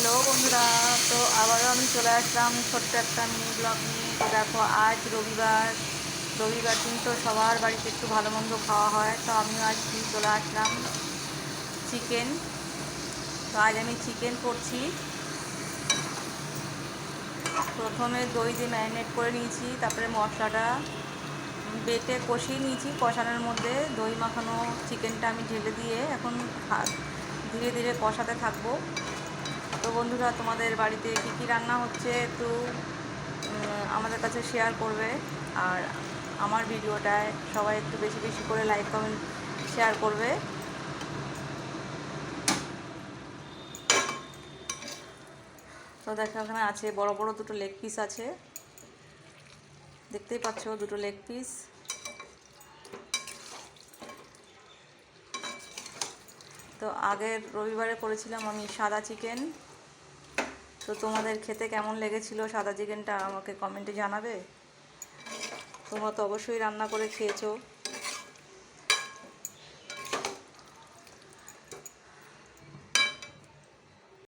Hello বন্ধুরা, তো আবারও আমি চলে আসলাম ছোট্ট একটা মিনি ব্লগ নিয়ে। তো দেখো, আজ রবিবার দিন তো সবার বাড়িতে একটু ভালো মন্দ খাওয়া হয়। তো আমিও আজ নিয়ে চলে আসলাম চিকেন। তো আজ আমি চিকেন করছি। প্রথমে দই দিয়ে ম্যারিনেট করে নিয়েছি, তারপরে মশলাটা বেটে কষিয়ে নিয়েছি। কষানোর মধ্যে দই মাখানো চিকেনটা আমি ঢেলে দিয়ে এখন ধীরে ধীরে কষাতে থাকবো। তো বন্ধুরা, তোমাদের বাড়িতে কী কী রান্না হচ্ছে একটু আমাদের কাছে শেয়ার করবে। আর আমার ভিডিওটায় সবাই একটু বেশি বেশি করে লাইক কমেন্ট শেয়ার করবে। তো দেখো, এখানে আছে বড় বড় দুটো লেগ পিস আছে, দেখতেই পাচ্ছ, দুটো লেগ পিস। তো আগের রবিবারে করেছিলাম আমি সাদা চিকেন। তো তোমাদের খেতে কেমন লেগেছিল সাদা চিকেনটা আমাকে কমেন্টে জানাবে। তোমরা তো অবশ্যই রান্না করে খেয়েছো।